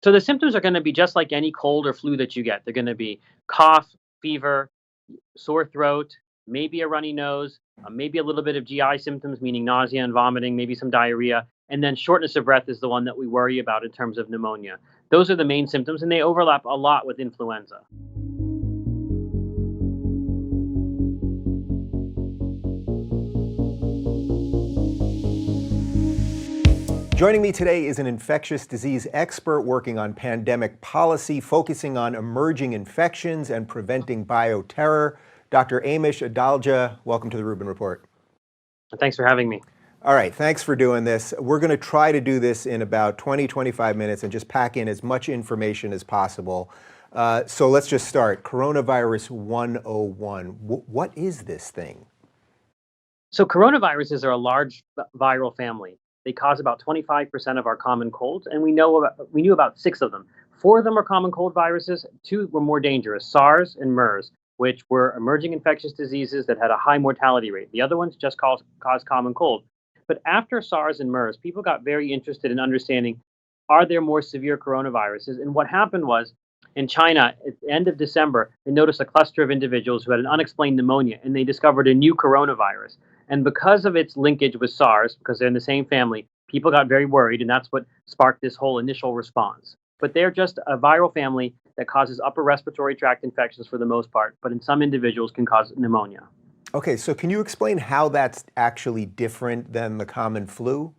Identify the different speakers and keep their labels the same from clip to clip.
Speaker 1: So the symptoms are going to be just like any cold or flu that you get. They're going to be cough, fever, sore throat, maybe a runny nose, maybe a little bit of GI symptoms, meaning nausea and vomiting, maybe some diarrhea. And then shortness of breath is the one that we worry about in terms of pneumonia. Those are the main symptoms, and they overlap a lot with influenza.
Speaker 2: Joining me today is an infectious disease expert working on pandemic policy, focusing on emerging infections and preventing bioterror. Dr. Amesh Adalja, welcome to the Rubin Report.
Speaker 1: Thanks for having me.
Speaker 2: All right, thanks for doing this. We're going to try to do this in about 20-25 minutes and just pack in as much information as possible. So let's just start. Coronavirus 101. What is this thing?
Speaker 1: So coronaviruses are a large viral family. They cause about 25% of our common colds, and we knew about 6 of them. 4 of them are common cold viruses. 2 were more dangerous, SARS and MERS, which were emerging infectious diseases that had a high mortality rate. The other ones just caused common cold. But after SARS and MERS, people got very interested in understanding, are there more severe coronaviruses? And what happened was, in China, at the end of December, they noticed a cluster of individuals who had an unexplained pneumonia, and they discovered a new coronavirus. And because of its linkage with SARS, because they're in the same family, people got very worried, and that's what sparked this whole initial response. But they're just a viral family that causes upper respiratory tract infections for the most part, but in some individuals can cause pneumonia.
Speaker 2: Okay, so can you explain how that's actually different than the common flu?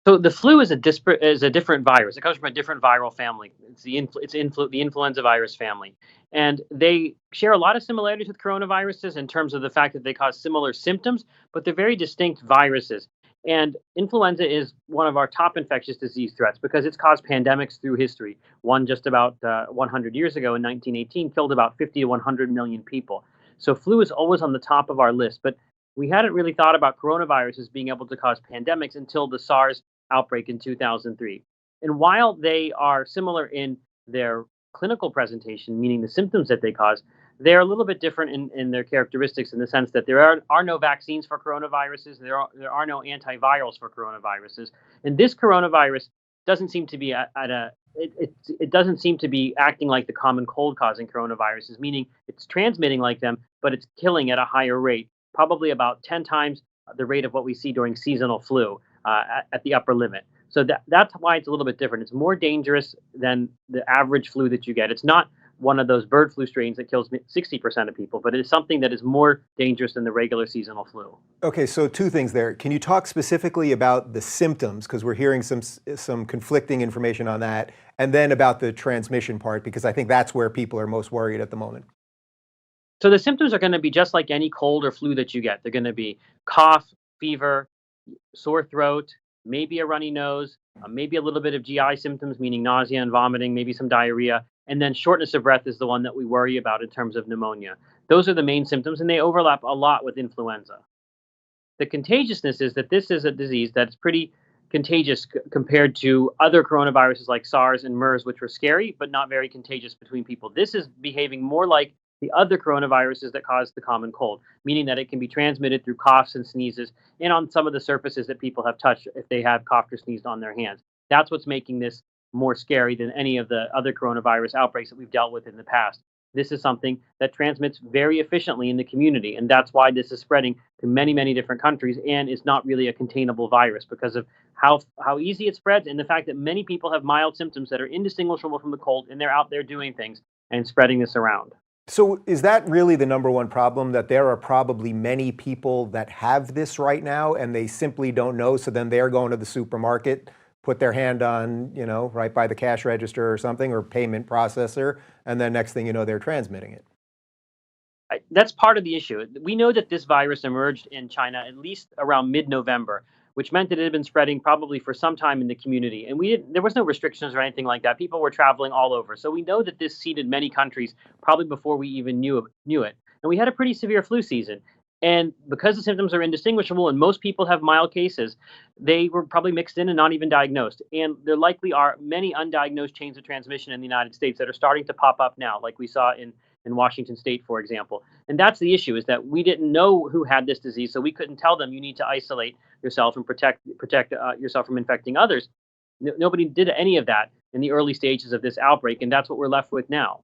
Speaker 1: So the flu is a different virus. It comes from a different viral family. It's the influenza virus family, and they share a lot of similarities with coronaviruses in terms of the fact that they cause similar symptoms, but they're very distinct viruses. And influenza is one of our top infectious disease threats because it's caused pandemics through history. One just about 100 years ago in 1918 killed about 50 to 100 million people. So flu is always on the top of our list, but we hadn't really thought about coronaviruses being able to cause pandemics until the SARS outbreak in 2003. And while they are similar in their clinical presentation, meaning the symptoms that they cause, they're a little bit different in their characteristics in the sense that there are no vaccines for coronaviruses, there are no antivirals for coronaviruses. And this coronavirus doesn't seem to be it doesn't seem to be acting like the common cold causing coronaviruses, meaning it's transmitting like them, but it's killing at a higher rate, probably about 10 times the rate of what we see during seasonal flu. At the upper limit. So that's why it's a little bit different. It's more dangerous than the average flu that you get. It's not one of those bird flu strains that kills 60% of people, but it is something that is more dangerous than the regular seasonal flu.
Speaker 2: Okay, so 2 things there. Can you talk specifically about the symptoms, because we're hearing some conflicting information on that, and then about the transmission part, because I think that's where people are most worried at the moment.
Speaker 1: So the symptoms are going to be just like any cold or flu that you get. They're going to be cough, fever, sore throat, maybe a runny nose, maybe a little bit of GI symptoms, meaning nausea and vomiting, maybe some diarrhea. And then shortness of breath is the one that we worry about in terms of pneumonia. Those are the main symptoms, and they overlap a lot with influenza. The contagiousness is that this is a disease that's pretty contagious compared to other coronaviruses like SARS and MERS, which were scary, but not very contagious between people. This is behaving more like the other coronaviruses that cause the common cold, meaning that it can be transmitted through coughs and sneezes and on some of the surfaces that people have touched if they have coughed or sneezed on their hands. That's what's making this more scary than any of the other coronavirus outbreaks that we've dealt with in the past. This is something that transmits very efficiently in the community, and that's why this is spreading to many, many different countries and is not really a containable virus because of how easy it spreads and the fact that many people have mild symptoms that are indistinguishable from the cold, and they're out there doing things and spreading this around.
Speaker 2: So is that really the number one problem, that there are probably many people that have this right now and they simply don't know, so then they're going to the supermarket, put their hand on, right by the cash register or something, or payment processor, and then next thing you know, they're transmitting it?
Speaker 1: That's part of the issue. We know that this virus emerged in China at least around mid-November, which meant that it had been spreading probably for some time in the community. And there was no restrictions or anything like that. People were traveling all over. So we know that this seeded many countries probably before we even knew it. And we had a pretty severe flu season. And because the symptoms are indistinguishable and most people have mild cases, they were probably mixed in and not even diagnosed. And there likely are many undiagnosed chains of transmission in the United States that are starting to pop up now, like we saw in Washington State, for example. And that's the issue, is that we didn't know who had this disease, so we couldn't tell them you need to isolate yourself and protect yourself from infecting others. Nobody did any of that. in the early stages of this outbreak, and that's what we're left with now.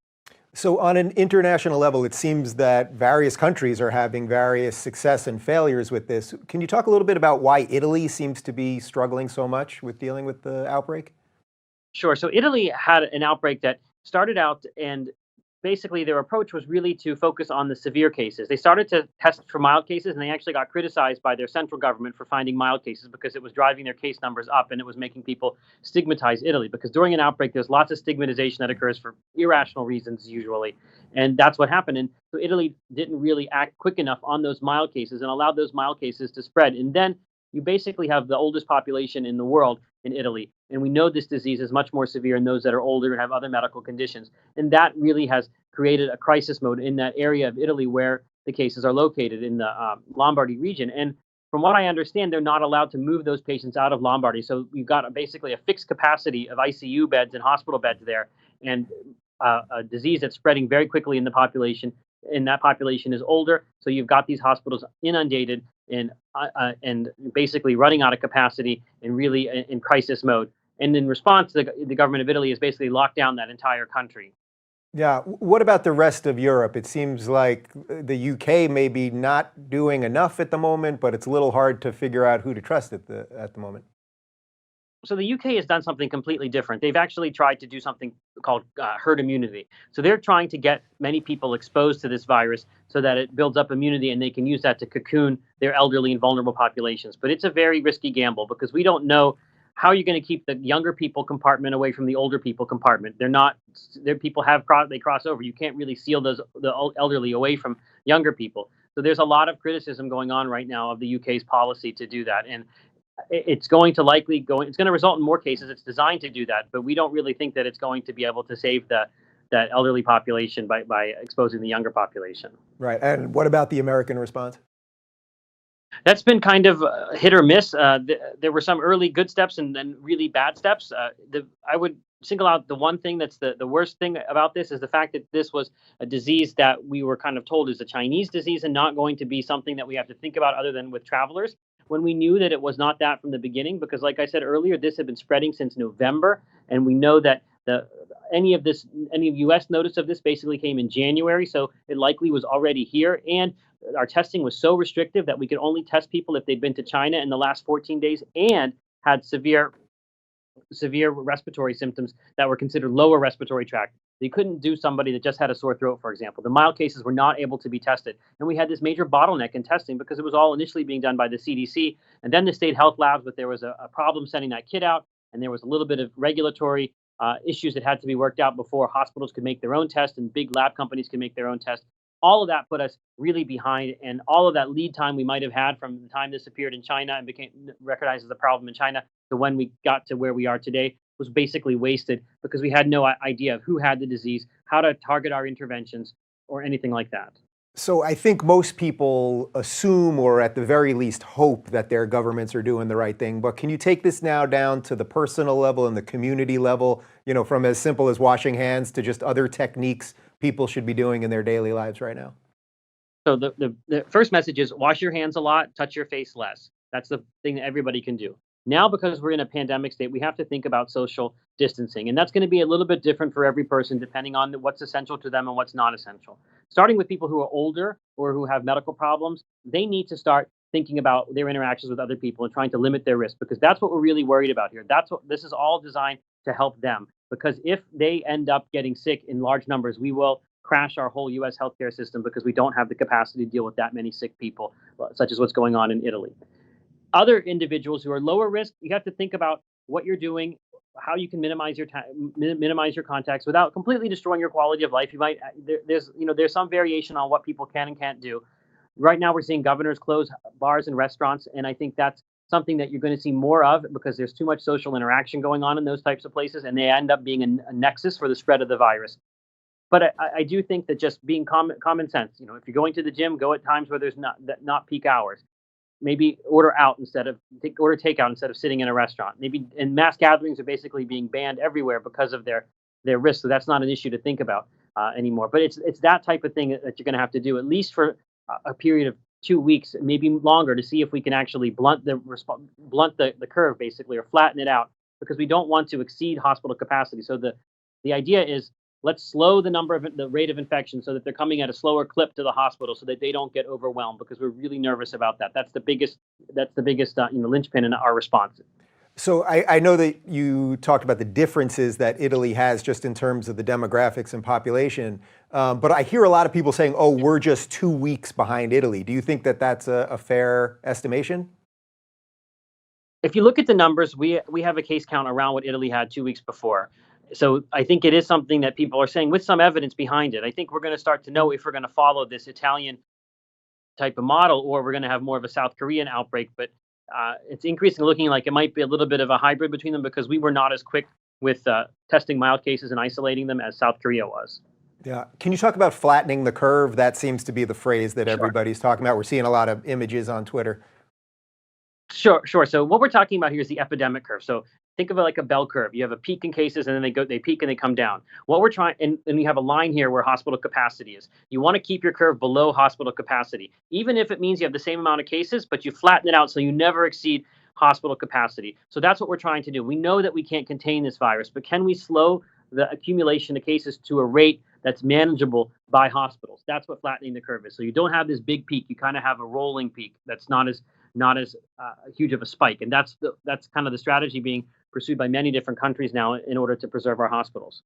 Speaker 2: So on an international level, it seems that various countries are having various success and failures with this. Can you talk a little bit about why Italy seems to be struggling so much with dealing with the outbreak?
Speaker 1: Sure. So Italy had an outbreak that started out, and basically their approach was really to focus on the severe cases. They started to test for mild cases, and they actually got criticized by their central government for finding mild cases because it was driving their case numbers up and it was making people stigmatize Italy. Because during an outbreak, there's lots of stigmatization that occurs for irrational reasons usually, and that's what happened. And so Italy didn't really act quick enough on those mild cases and allowed those mild cases to spread. And then you basically have the oldest population in the world in Italy. And we know this disease is much more severe in those that are older and have other medical conditions. And that really has created a crisis mode in that area of Italy where the cases are located in the Lombardy region. And from what I understand, they're not allowed to move those patients out of Lombardy. So you've got basically a fixed capacity of ICU beds and hospital beds there, and a disease that's spreading very quickly in the population. And that population is older, so you've got these hospitals inundated and basically running out of capacity and really in crisis mode. And in response, the government of Italy has basically locked down that entire country.
Speaker 2: Yeah. What about the rest of Europe? It seems like the UK may be not doing enough at the moment, but it's a little hard to figure out who to trust at the moment.
Speaker 1: So the UK has done something completely different. They've actually tried to do something called herd immunity. So they're trying to get many people exposed to this virus so that it builds up immunity and they can use that to cocoon their elderly and vulnerable populations. But it's a very risky gamble because we don't know how you're going to keep the younger people compartment away from the older people compartment. They're not. Their people they cross over. You can't really seal the elderly away from younger people. So there's a lot of criticism going on right now of the UK's policy to do that, and it's going to it's going to result in more cases. It's designed to do that, but we don't really think that it's going to be able to save that elderly population by exposing the younger population.
Speaker 2: Right. And what about the American response?
Speaker 1: That's been kind of hit or miss. There were some early good steps and then really bad steps. I would single out the one thing that's the worst thing about this is the fact that this was a disease that we were kind of told is a Chinese disease and not going to be something that we have to think about other than with travelers, when we knew that it was not that from the beginning. Because like I said earlier, this had been spreading since November, and we know that any of U.S. notice of this basically came in January, so it likely was already here. And our testing was so restrictive that we could only test people if they'd been to China in the last 14 days and had severe respiratory symptoms that were considered lower respiratory tract. They couldn't do somebody that just had a sore throat, for example. The mild cases were not able to be tested. And we had this major bottleneck in testing because it was all initially being done by the CDC and then the state health labs, but there was a problem sending that kit out, and there was a little bit of regulatory issues that had to be worked out before hospitals could make their own test and big lab companies could make their own test. All of that put us really behind, and all of that lead time we might have had from the time this appeared in China and became recognized as a problem in China to when we got to where we are today was basically wasted because we had no idea of who had the disease, how to target our interventions, or anything like that.
Speaker 2: So I think most people assume, or at the very least hope, that their governments are doing the right thing. But can you take this now down to the personal level and the community level, from as simple as washing hands to just other techniques people should be doing in their daily lives right now?
Speaker 1: So the first message is wash your hands a lot, touch your face less. That's the thing that everybody can do. Now, because we're in a pandemic state, we have to think about social distancing. And that's going to be a little bit different for every person, depending on what's essential to them and what's not essential. Starting with people who are older or who have medical problems, they need to start thinking about their interactions with other people and trying to limit their risk, because that's what we're really worried about here. This is all designed to help them, because if they end up getting sick in large numbers, we will crash our whole U.S. healthcare system because we don't have the capacity to deal with that many sick people, such as what's going on in Italy. Other individuals who are lower risk, you have to think about what you're doing, how you can minimize your contacts without completely destroying your quality of life. There's some variation on what people can and can't do. Right now, we're seeing governors close bars and restaurants, and I think that's something that you're going to see more of because there's too much social interaction going on in those types of places, and they end up being a nexus for the spread of the virus. But I do think that just being common sense, if you're going to the gym, go at times where there's not peak hours. Maybe order takeout instead of sitting in a restaurant. And mass gatherings are basically being banned everywhere because of their risk. So that's not an issue to think about anymore. But it's that type of thing that you're going to have to do at least for a period of 2 weeks, maybe longer, to see if we can actually blunt the curve basically, or flatten it out. because we don't want to exceed hospital capacity. So the idea is, let's slow the rate of infection so that they're coming at a slower clip to the hospital so that they don't get overwhelmed, because we're really nervous about that. That's the biggest linchpin in our response.
Speaker 2: So I know that you talked about the differences that Italy has just in terms of the demographics and population, but I hear a lot of people saying, oh, we're just 2 weeks behind Italy. Do you think that that's a fair estimation?
Speaker 1: If you look at the numbers, we have a case count around what Italy had 2 weeks before. So I think it is something that people are saying with some evidence behind it. I think we're going to start to know if we're going to follow this Italian type of model, or we're going to have more of a South Korean outbreak. But it's increasingly looking like it might be a little bit of a hybrid between them, because we were not as quick with testing mild cases and isolating them as South Korea was.
Speaker 2: Yeah. Can you talk about flattening the curve? That seems to be the phrase that
Speaker 1: Sure.
Speaker 2: everybody's talking about. We're seeing a lot of images on Twitter.
Speaker 1: Sure. So what we're talking about here is the epidemic curve. So think of it like a bell curve. You have a peak in cases, and then they peak and they come down. What we're trying, and you have a line here where hospital capacity is. You want to keep your curve below hospital capacity, even if it means you have the same amount of cases, but you flatten it out so you never exceed hospital capacity. So that's what we're trying to do. We know that we can't contain this virus, but can we slow the accumulation of cases to a rate that's manageable by hospitals? That's what flattening the curve is. So you don't have this big peak. You kind of have a rolling peak that's not as huge of a spike, and that's kind of the strategy being pursued by many different countries now in order to preserve our hospitals.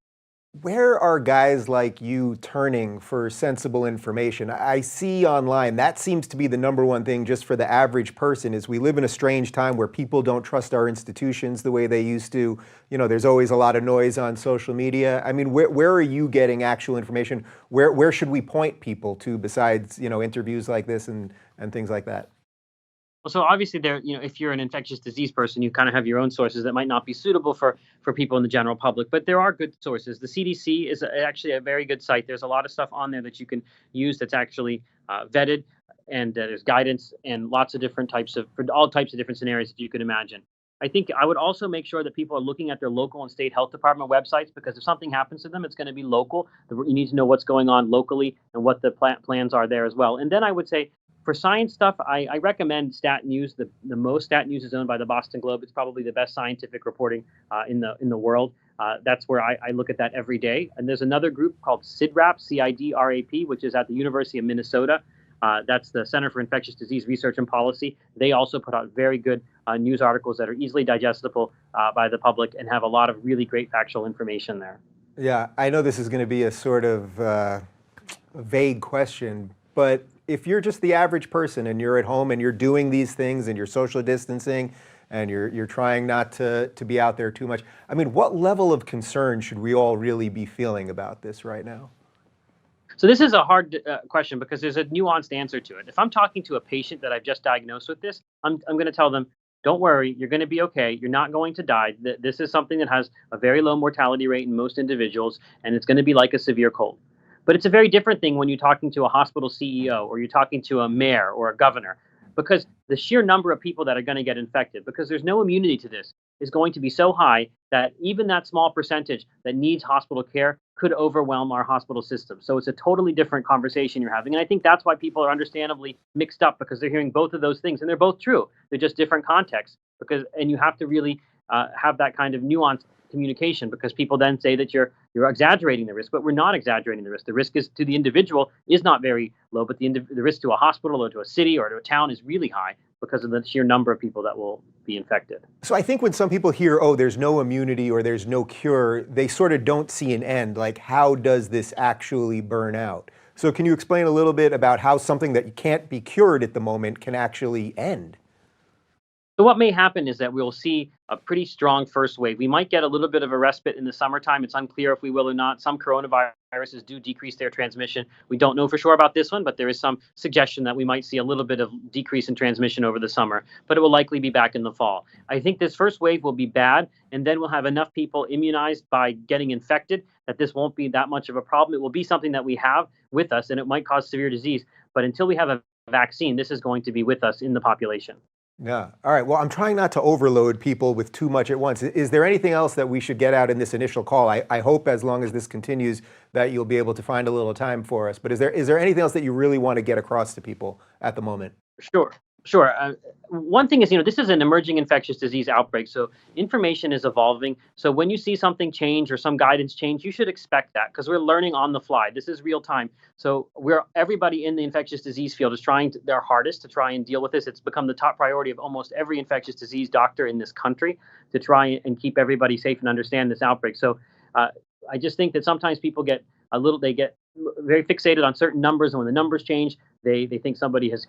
Speaker 2: Where are guys like you turning for sensible information? I see online that seems to be the number one thing just for the average person is we live in a strange time where people don't trust our institutions the way they used to. There's always a lot of noise on social media. I mean, where are you getting actual information? Where should we point people to besides, interviews like this and things like that?
Speaker 1: Well, so obviously if you're an infectious disease person, you kind of have your own sources that might not be suitable for people in the general public, but there are good sources. The CDC is actually a very good site. There's a lot of stuff on there that you can use that's actually vetted, and there's guidance and lots of different for all types of different scenarios that you could imagine. I think I would also make sure that people are looking at their local and state health department websites, because if something happens to them, it's going to be local. You need to know what's going on locally and what the plans are there as well. And then I would say, for science stuff, I recommend Stat News. The most Stat News is owned by the Boston Globe. It's probably the best scientific reporting in the world. That's where I look at that every day. And there's another group called CIDRAP, CIDRAP, which is at the University of Minnesota. That's the Center for Infectious Disease Research and Policy. They also put out very good news articles that are easily digestible by the public and have a lot of really great factual information there.
Speaker 2: Yeah, I know this is going to be a sort of vague question, but if you're just the average person and you're at home and you're doing these things and you're social distancing and you're trying not to be out there too much, I mean, what level of concern should we all really be feeling about this right now?
Speaker 1: So this is a hard question, because there's a nuanced answer to it. If I'm talking to a patient that I've just diagnosed with this, I'm going to tell them, don't worry, you're going to be okay. You're not going to die. This is something that has a very low mortality rate in most individuals, and it's going to be like a severe cold. But it's a very different thing when you're talking to a hospital CEO or you're talking to a mayor or a governor, because the sheer number of people that are going to get infected, because there's no immunity to this, is going to be so high that even that small percentage that needs hospital care could overwhelm our hospital system. So it's a totally different conversation you're having. And I think that's why people are understandably mixed up, because they're hearing both of those things, and they're both true. They're just different contexts, and you have to really have that kind of nuanced communication, because people then say that you're exaggerating the risk, but we're not exaggerating the risk. The risk is to the individual is not very low, but the risk to a hospital or to a city or to a town is really high because of the sheer number of people that will be infected.
Speaker 2: So I think when some people hear, oh, there's no immunity or there's no cure, they sort of don't see an end. Like, how does this actually burn out? So can you explain a little bit about how something that can't be cured at the moment can actually end?
Speaker 1: So what may happen is that we'll see a pretty strong first wave. We might get a little bit of a respite in the summertime. It's unclear if we will or not. Some coronaviruses do decrease their transmission. We don't know for sure about this one, but there is some suggestion that we might see a little bit of decrease in transmission over the summer, but it will likely be back in the fall. I think this first wave will be bad, and then we'll have enough people immunized by getting infected that this won't be that much of a problem. It will be something that we have with us, and it might cause severe disease. But until we have a vaccine, this is going to be with us in the population.
Speaker 2: Yeah. All right. Well, I'm trying not to overload people with too much at once. Is there anything else that we should get out in this initial call? I hope as long as this continues that you'll be able to find a little time for us. But is there anything else that you really want to get across to people at the moment?
Speaker 1: Sure. Sure. One thing is, this is an emerging infectious disease outbreak, so information is evolving. So when you see something change or some guidance change, you should expect that because we're learning on the fly. This is real time. So everybody in the infectious disease field is trying their hardest to try and deal with this. It's become the top priority of almost every infectious disease doctor in this country to try and keep everybody safe and understand this outbreak. So uh, I just think that sometimes people they get very fixated on certain numbers, and when the numbers change, they think somebody's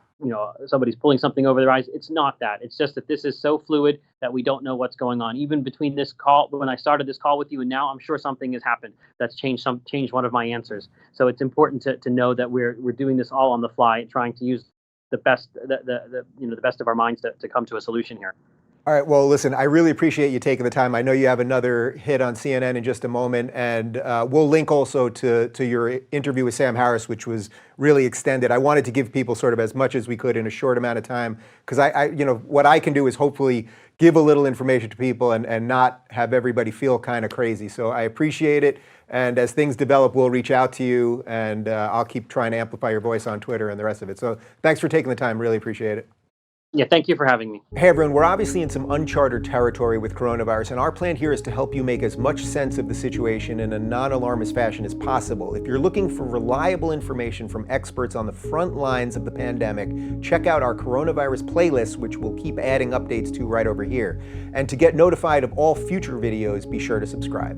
Speaker 1: pulling something over their eyes. It's not that. It's just that this is so fluid that we don't know what's going on. Even between this call, when I started this call with you, and now, I'm sure something has happened that's changed one of my answers. So it's important to know that we're doing this all on the fly, trying to use the best of our minds to come to a solution here.
Speaker 2: All right, well, listen, I really appreciate you taking the time. I know you have another hit on CNN in just a moment, and we'll link also to your interview with Sam Harris, which was really extended. I wanted to give people sort of as much as we could in a short amount of time, because what I can do is hopefully give a little information to people and not have everybody feel kind of crazy. So I appreciate it, and as things develop, we'll reach out to you, and I'll keep trying to amplify your voice on Twitter and the rest of it. So thanks for taking the time. Really appreciate it.
Speaker 1: Yeah, thank you for having me.
Speaker 2: Hey everyone, we're obviously in some uncharted territory with coronavirus, and our plan here is to help you make as much sense of the situation in a non-alarmist fashion as possible. If you're looking for reliable information from experts on the front lines of the pandemic, check out our coronavirus playlist, which we'll keep adding updates to right over here. And to get notified of all future videos, be sure to subscribe.